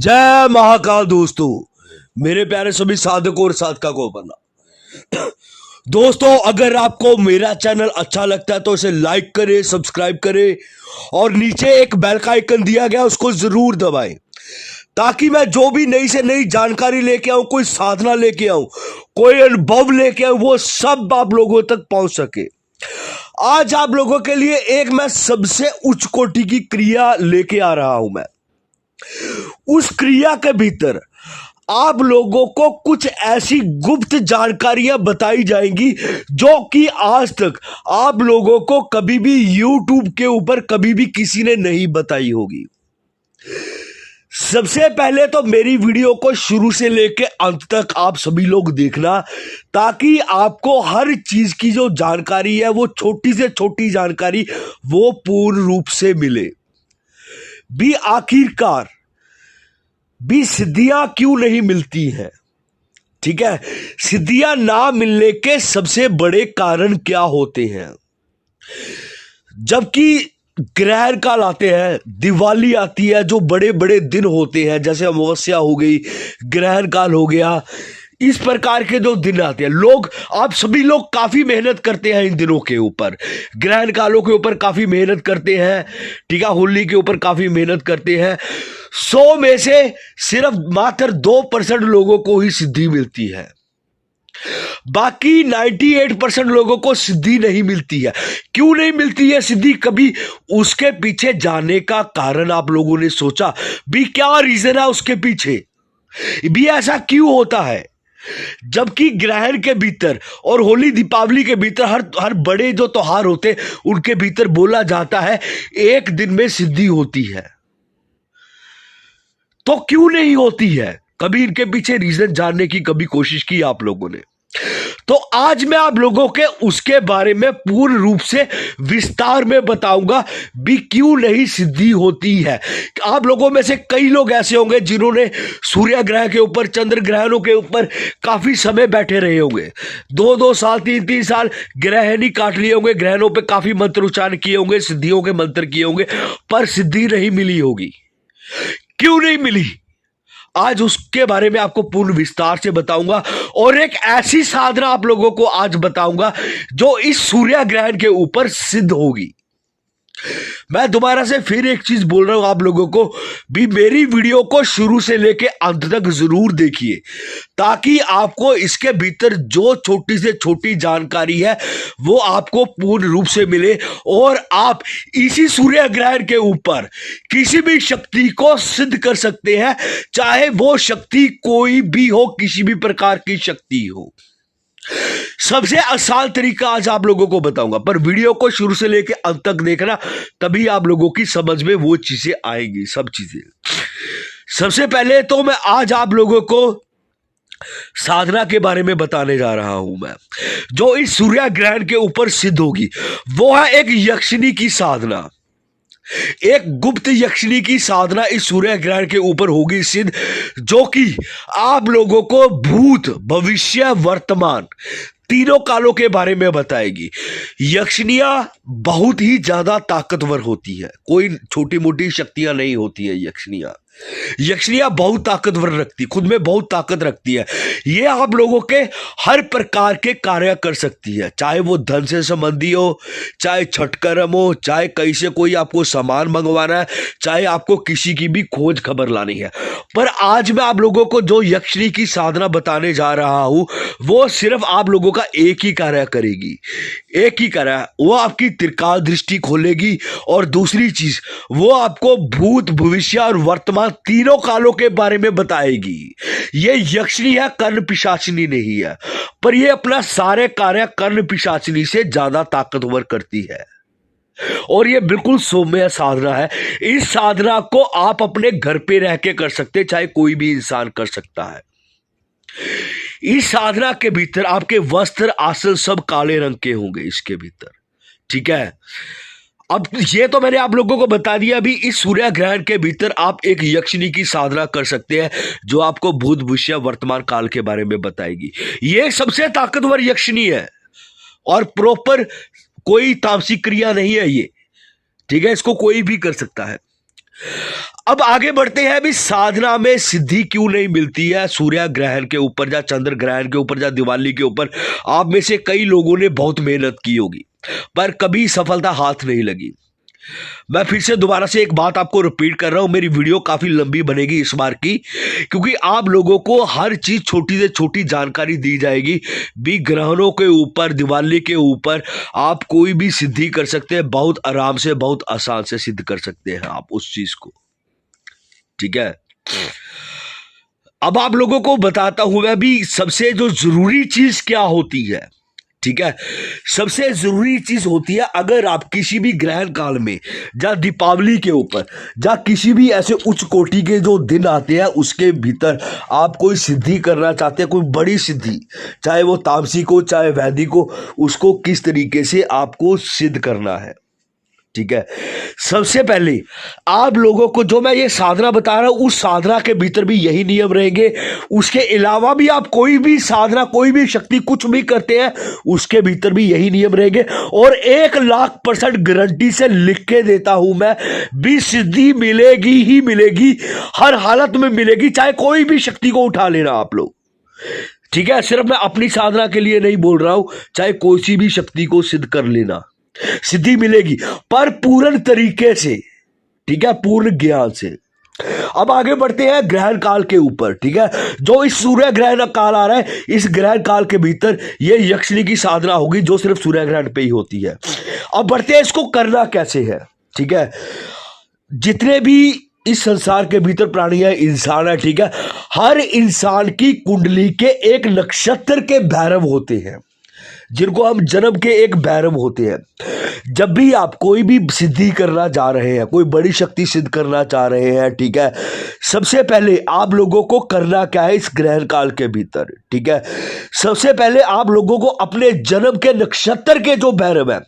जय महाकाल दोस्तों, मेरे प्यारे सभी साधकों और साधका को बनना। दोस्तों, अगर आपको मेरा चैनल अच्छा लगता है तो इसे लाइक करें, सब्सक्राइब करें और नीचे एक बेल का आइकन दिया गया उसको जरूर दबाएं, ताकि मैं जो भी नई से नई जानकारी लेके आऊं, कोई साधना लेके आऊं, कोई अनुभव लेके आऊं, वो सब आप लोगों तक पहुंच सके। आज आप लोगों के लिए एक मैं सबसे उच्च कोटि की क्रिया लेके आ रहा हूं। मैं उस क्रिया के भीतर आप लोगों को कुछ ऐसी गुप्त जानकारियां बताई जाएंगी जो कि आज तक आप लोगों को कभी भी YouTube के ऊपर कभी भी किसी ने नहीं बताई होगी। सबसे पहले तो मेरी वीडियो को शुरू से लेकर अंत तक आप सभी लोग देखना, ताकि आपको हर चीज की जो जानकारी है, वो छोटी से छोटी जानकारी, वो पूर्ण रूप से मिले। भी आखिरकार भी सिद्धियां क्यों नहीं मिलती हैं? ठीक है, सिद्धियां ना मिलने के सबसे बड़े कारण क्या होते हैं? जबकि ग्रहण काल आते हैं, दिवाली आती है, जो बड़े बड़े दिन होते हैं, जैसे अमावस्या हो गई, ग्रहण काल हो गया, इस प्रकार के जो दिन आते हैं, आप सभी लोग काफी मेहनत करते हैं इन दिनों के ऊपर, ग्रहण कालों के ऊपर काफी मेहनत करते हैं, ठीक है, होली के ऊपर काफी मेहनत करते हैं। 100 में से सिर्फ मात्र 2% लोगों को ही सिद्धि मिलती है, बाकी 98% लोगों को सिद्धि नहीं मिलती है। क्यों नहीं मिलती है सिद्धि कभी? उसके पीछे जाने का कारण आप लोगों ने सोचा भी? क्या रीजन है उसके पीछे भी? ऐसा क्यों होता है? जबकि ग्रहण के भीतर और होली दीपावली के भीतर हर बड़े जो त्योहार होते, उनके भीतर बोला जाता है एक दिन में सिद्धि होती है। तो क्यों नहीं होती है? कभी इनके पीछे रीजन जानने की कभी कोशिश की आप लोगों ने? तो आज मैं आप लोगों के उसके बारे में पूर्ण रूप से विस्तार में बताऊंगा भी क्यों नहीं सिद्धि होती है। आप लोगों में से कई लोग ऐसे होंगे जिन्होंने सूर्य ग्रह के ऊपर, चंद्र ग्रहणों के ऊपर काफी समय बैठे रहे होंगे, 2-2 साल, 3-3 साल ग्रहण ही काट लिए होंगे, ग्रहणों पे काफी मंत्र उच्चारण किए होंगे, सिद्धियों के मंत्र किए होंगे, पर सिद्धि नहीं मिली होगी। क्यों नहीं मिली? आज उसके बारे में आपको पूर्ण विस्तार से बताऊंगा और एक ऐसी साधना आप लोगों को आज बताऊंगा जो इस सूर्य ग्रहण के ऊपर सिद्ध होगी। मैं दोबारा से फिर एक चीज बोल रहा हूं आप लोगों को भी, मेरी वीडियो को शुरू से लेके अंत तक जरूर देखिए, ताकि आपको इसके भीतर जो छोटी से छोटी जानकारी है वो आपको पूर्ण रूप से मिले और आप इसी सूर्य ग्रहण के ऊपर किसी भी शक्ति को सिद्ध कर सकते हैं, चाहे वो शक्ति कोई भी हो, किसी भी प्रकार की शक्ति हो। सबसे आसान तरीका आज आप लोगों को बताऊंगा, पर वीडियो को शुरू से लेकर अंत तक देखना, तभी आप लोगों की समझ में वो चीजें आएंगी, सब चीजें। सबसे पहले तो मैं आज आप लोगों को साधना के बारे में बताने जा रहा हूं मैं, जो इस सूर्य ग्रहण के ऊपर सिद्ध होगी। वो है एक यक्षिणी की साधना, एक गुप्त यक्षिणी की साधना इस सूर्य ग्रहण के ऊपर होगी सिद्ध, जो कि आप लोगों को भूत, भविष्य, वर्तमान तीनों कालों के बारे में बताएगी। यक्षिणियां बहुत ही ज्यादा ताकतवर होती है, कोई छोटी मोटी शक्तियां नहीं होती है। यक्षिणियां बहुत ताकतवर रखती, खुद में बहुत ताकत रखती है। ये आप लोगों के हर प्रकार के कार्य कर सकती है, चाहे वो धन से संबंधी हो, चाहे छठकर्म हो, चाहे कहीं से कोई आपको सामान मंगवाना है, चाहे आपको किसी की भी खोज खबर लानी है। पर आज मैं आप लोगों को जो यक्षिणी की साधना बताने जा रहा हूं, वो सिर्फ आप लोगों का एक ही कार्य करेगी, एक ही कार्य, वो आपकी त्रिकाल दृष्टि खोलेगी। और दूसरी चीज, वो आपको भूत, भविष्य और वर्तमान तीनों कालों के बारे में बताएगी। ये यक्षिणी है, कर्ण पिशाचिनी नहीं है, पर ये अपना सारे कार्य कर्ण पिशाचिनी से ज्यादा ताकतवर करती है और ये बिल्कुल सौम्य साधना है। इस साधना को आप अपने घर पे रह के कर सकते हैं, चाहे कोई भी इंसान कर सकता है। इस साधना के भीतर आपके वस्त्र, आसन सब काले रंग के होंगे इसके भीतर, ठीक है। अब ये तो मैंने आप लोगों को बता दिया। अभी इस सूर्य ग्रहण के भीतर आप एक यक्षिणी की साधना कर सकते हैं, जो आपको भूत, भविष्य, वर्तमान काल के बारे में बताएगी। ये सबसे ताकतवर यक्षिणी है और प्रॉपर कोई तामसिक क्रिया नहीं है ये, ठीक है, इसको कोई भी कर सकता है। अब आगे बढ़ते हैं। अभी साधना में सिद्धि क्यों नहीं मिलती है? सूर्य ग्रहण के ऊपर या चंद्र ग्रहण के ऊपर या दिवाली के ऊपर आप में से कई लोगों ने बहुत मेहनत की होगी पर कभी सफलता हाथ नहीं लगी। मैं फिर से दोबारा से एक बात आपको रिपीट कर रहा हूं, मेरी वीडियो काफी लंबी बनेगी इस बार की, क्योंकि आप लोगों को हर चीज छोटी से छोटी जानकारी दी जाएगी। भी ग्रहणों के ऊपर, दिवाली के ऊपर आप कोई भी सिद्धि कर सकते हैं, बहुत आराम से, बहुत आसान से सिद्ध कर सकते हैं आप उस चीज को। ठीक है, अब आप लोगों को बताता हूं मैं भी सबसे जो जरूरी चीज क्या होती है। ठीक है, सबसे जरूरी चीज होती है, अगर आप किसी भी ग्रहण काल में या दीपावली के ऊपर या किसी भी ऐसे उच्च कोटि के जो दिन आते हैं उसके भीतर आप कोई सिद्धि करना चाहते हैं, कोई बड़ी सिद्धि, चाहे वो तामसिक हो चाहे वैदिक हो, उसको किस तरीके से आपको सिद्ध करना है। ठीक है, सबसे पहले आप लोगों को जो मैं ये साधना बता रहा हूं उस साधना के भीतर भी यही नियम रहेंगे। उसके अलावा भी आप कोई भी साधना, कोई भी शक्ति, कुछ भी करते हैं उसके भीतर भी यही नियम रहेंगे। और 1,00,000% गारंटी से लिख के देता हूं मैं, भी सिद्धि मिलेगी ही मिलेगी, हर हालत में मिलेगी, चाहे कोई भी शक्ति को उठा लेना आप लोग। ठीक है, सिर्फ मैं अपनी साधना के लिए नहीं बोल रहा हूं, चाहे कोई सी भी शक्ति को सिद्ध कर लेना, सिद्धि मिलेगी, पर पूर्ण तरीके से। ठीक है, पूर्ण ज्ञान से। अब आगे बढ़ते हैं ग्रहण काल के ऊपर। ठीक है, जो इस सूर्य ग्रहण काल आ रहा है, इस ग्रहण काल के भीतर ये यक्षिणी की साधना होगी जो सिर्फ सूर्य ग्रहण पे ही होती है। अब बढ़ते हैं, इसको करना कैसे है। ठीक है, जितने भी इस संसार के भीतर प्राणी है, इंसान है, ठीक है, हर इंसान की कुंडली के एक नक्षत्र के भैरव होते हैं, जिनको हम जन्म के एक भैरव होते हैं। जब भी आप कोई भी सिद्धि करना चाह रहे हैं, कोई बड़ी शक्ति सिद्ध करना चाह रहे हैं, ठीक है, सबसे पहले आप लोगों को करना क्या है इस ग्रहण काल के भीतर। ठीक है, सबसे पहले आप लोगों को अपने जन्म के नक्षत्र के जो भैरव है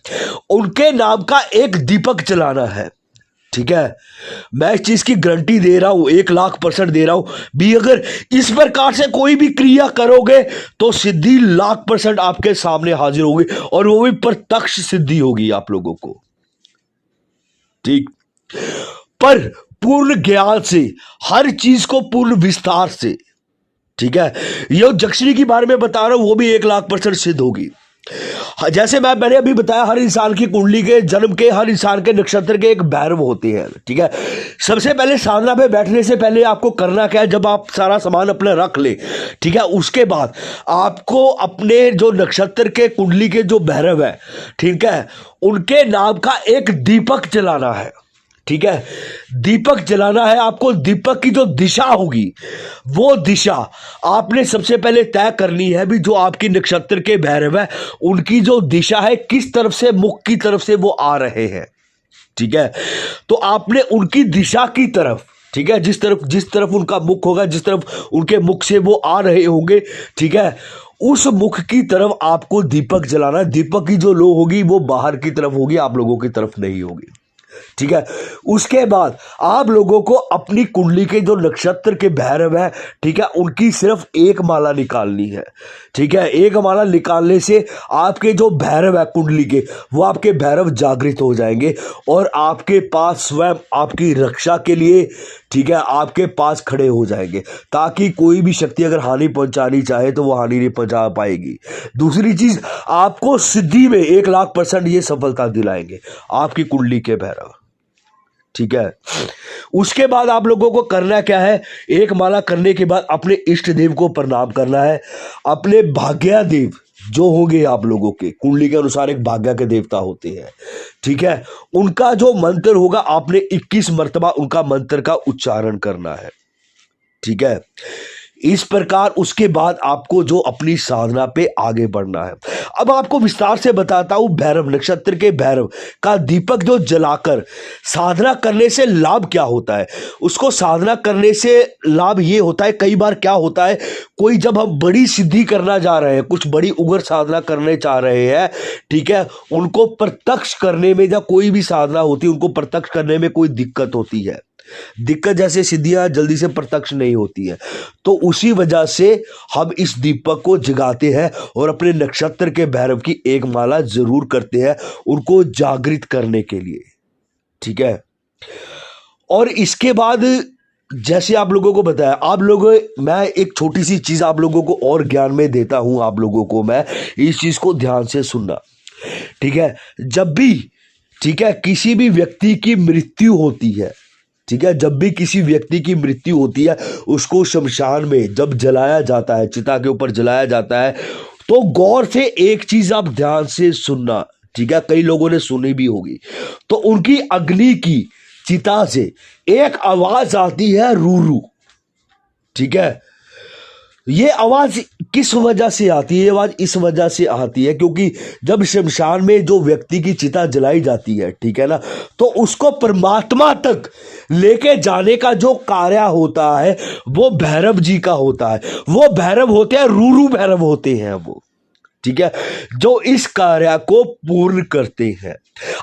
उनके नाम का एक दीपक जलाना है। ठीक है, मैं इस चीज की गारंटी दे रहा हूं, 1,00,000% दे रहा हूं भी, अगर इस प्रकार से कोई भी क्रिया करोगे तो सिद्धि 1,00,000% आपके सामने हाजिर होगी, और वो भी प्रत्यक्ष सिद्धि होगी आप लोगों को। ठीक, पर पूर्ण ज्ञान से, हर चीज को पूर्ण विस्तार से। ठीक है, ये यक्षिणी के बारे में बता रहा हूं, वो भी 1,00,000% सिद्ध होगी। जैसे मैंने अभी बताया, हर इंसान की कुंडली के, जन्म के, हर इंसान के नक्षत्र के एक भैरव होते हैं। ठीक है, सबसे पहले साधना पे बैठने से पहले आपको करना क्या है, जब आप सारा सामान अपना रख ले, ठीक है, उसके बाद आपको अपने जो नक्षत्र के कुंडली के जो भैरव है, ठीक है, उनके नाम का एक दीपक जलाना है। ठीक है, दीपक जलाना है आपको। दीपक की जो दिशा होगी वो दिशा आपने सबसे पहले तय करनी है भी, जो आपकी नक्षत्र के भैरव है उनकी जो दिशा है, किस तरफ से, मुख की तरफ से वो आ रहे हैं। ठीक है, तो आपने उनकी दिशा की तरफ, ठीक है, जिस तरफ उनका मुख होगा, जिस तरफ उनके मुख से वो आ रहे होंगे, ठीक है, उस मुख की तरफ आपको दीपक जलाना है। दीपक की जो लो होगी वो बाहर की तरफ होगी, आप लोगों की तरफ नहीं होगी। ठीक है, उसके बाद आप लोगों को अपनी कुंडली के जो नक्षत्र के भैरव है, ठीक है, उनकी सिर्फ एक माला निकालनी है। ठीक है, एक माला निकालने से आपके जो भैरव है कुंडली के, वो आपके भैरव जागृत हो जाएंगे और आपके पास स्वयं आपकी रक्षा के लिए, ठीक है, आपके पास खड़े हो जाएंगे, ताकि कोई भी शक्ति अगर हानि पहुंचानी चाहे तो वो हानि नहीं पहुंचा पाएगी। दूसरी चीज, आपको सिद्धि में 1,00,000% ये सफलता दिलाएंगे आपकी कुंडली के भैरव। ठीक है, उसके बाद आप लोगों को करना क्या है, एक माला करने के बाद अपने इष्ट देव को प्रणाम करना है। अपने भाग्यादेव जो होंगे आप लोगों के कुंडली के अनुसार एक भाग्य के देवता होते हैं, ठीक है, उनका जो मंत्र होगा आपने 21 मर्तबा उनका मंत्र का उच्चारण करना है। ठीक है, इस प्रकार उसके बाद आपको जो अपनी साधना पे आगे बढ़ना है। अब आपको विस्तार से बताता हूं, भैरव, नक्षत्र के भैरव का दीपक जो जलाकर साधना करने से लाभ क्या होता है। उसको साधना करने से लाभ ये होता है, कई बार क्या होता है, कोई जब हम बड़ी सिद्धि करना जा रहे हैं, कुछ बड़ी उग्र साधना करने चाह रहे हैं, ठीक है, उनको प्रत्यक्ष करने में, या कोई भी साधना होती है उनको प्रत्यक्ष करने में कोई दिक्कत होती है। दिक्कत जैसे सिद्धियां जल्दी से प्रत्यक्ष नहीं होती है, तो उसी वजह से हम इस दीपक को जगाते हैं और अपने नक्षत्र के भैरव की एक माला जरूर करते हैं उनको जागृत करने के लिए। ठीक है, और इसके बाद जैसे आप लोगों को बताया, आप लोग, मैं एक छोटी सी चीज आप लोगों को और ज्ञान में देता हूं, आप लोगों को मैं इस चीज को ध्यान से सुनना, ठीक है। जब भी, ठीक है, किसी भी व्यक्ति की मृत्यु होती है, ठीक है, जब भी किसी व्यक्ति की मृत्यु होती है, उसको शमशान में जब जलाया जाता है, चिता के ऊपर जलाया जाता है, तो गौर से एक चीज आप ध्यान से सुनना, ठीक है, कई लोगों ने सुनी भी होगी। तो उनकी अग्नि की चिता से एक आवाज आती है, रू रू, ठीक है। ये आवाज किस वजह से आती है? ये आवाज इस वजह से आती है क्योंकि जब शमशान में जो व्यक्ति की चिता जलाई जाती है, ठीक है ना, तो उसको परमात्मा तक लेके जाने का जो कार्य होता है वो भैरव जी का होता है। वो भैरव होते हैं, रूरू भैरव होते हैं वो, ठीक है, जो इस कार्य को पूर्ण करते हैं।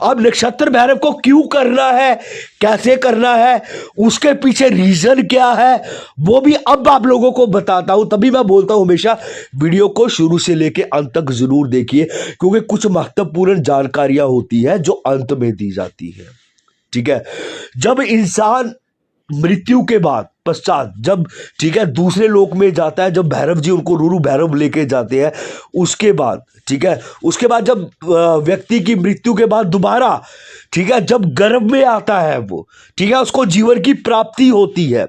अब नक्षत्र भैरव को क्यों करना है, कैसे करना है, उसके पीछे रीजन क्या है, वो भी अब आप लोगों को बताता हूं। तभी मैं बोलता हूं हमेशा वीडियो को शुरू से लेके अंत तक जरूर देखिए, क्योंकि कुछ महत्वपूर्ण जानकारियां होती है जो अंत में दी जाती है, ठीक है। जब इंसान मृत्यु के बाद पश्चात जब, ठीक है, दूसरे लोक में जाता है, जब भैरव जी उनको रूरू भैरव लेके जाते हैं, उसके बाद, ठीक है, उसके बाद जब व्यक्ति की मृत्यु के बाद दोबारा, ठीक है, जब गर्भ में आता है वो, ठीक है, उसको जीवन की प्राप्ति होती है।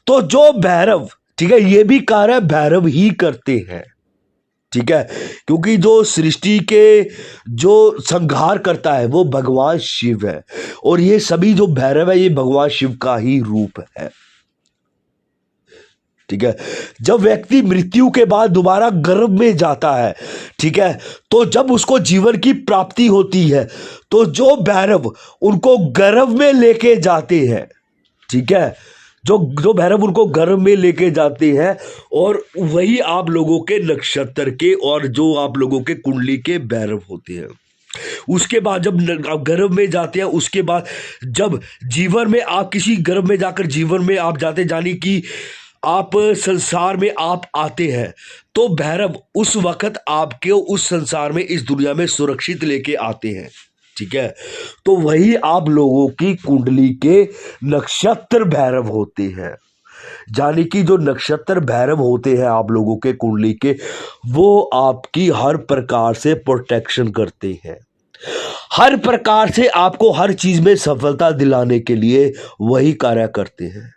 तो जो भैरव, ठीक है, ये भी कार्य भैरव ही करते हैं, ठीक है, क्योंकि जो सृष्टि के जो संहार करता है वो भगवान शिव है, और ये सभी जो भैरव है ये भगवान शिव का ही रूप है, ठीक है। जब व्यक्ति मृत्यु के बाद दोबारा गर्भ में जाता है, ठीक है, तो जब उसको जीवन की प्राप्ति होती है, तो जो भैरव उनको गर्भ में लेके जाते हैं, ठीक है, जो भैरव उनको गर्भ में लेके जाते हैं, और वही आप लोगों के नक्षत्र के और जो आप लोगों के कुंडली के भैरव होते हैं। उसके बाद जब आप गर्भ में जाते हैं, उसके बाद जब जीवन में आप किसी गर्भ में जाकर जीवन में आप जाते, जानी कि आप संसार में आप आते हैं, तो भैरव उस वक्त आपके उस संसार में, इस दुनिया में सुरक्षित लेके आते हैं, ठीक है। तो वही आप लोगों की कुंडली के नक्षत्र भैरव होते हैं, यानी कि जो नक्षत्र भैरव होते हैं आप लोगों के कुंडली के, वो आपकी हर प्रकार से प्रोटेक्शन करते हैं, हर प्रकार से आपको हर चीज में सफलता दिलाने के लिए वही कार्य करते हैं,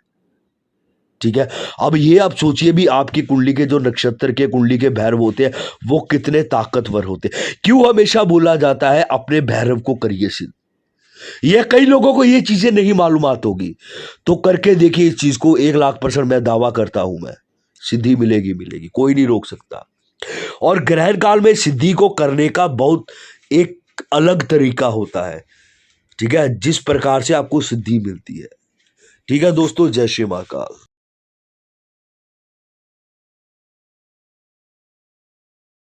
ठीक है। अब ये आप सोचिए भी, आपकी कुंडली के जो नक्षत्र के कुंडली के भैरव होते हैं वो कितने ताकतवर होते हैं। क्यों हमेशा बोला जाता है अपने भैरव को करिए सिद्ध? ये कई लोगों को ये चीजें नहीं मालूमात होगी, तो करके देखिए इस चीज को। 1,00,000% मैं दावा करता हूं, मैं सिद्धि मिलेगी, मिलेगी, कोई नहीं रोक सकता। और ग्रहण काल में सिद्धि को करने का बहुत एक अलग तरीका होता है, ठीक है, जिस प्रकार से आपको सिद्धि मिलती है, ठीक है दोस्तों। जय श्री महाकाल।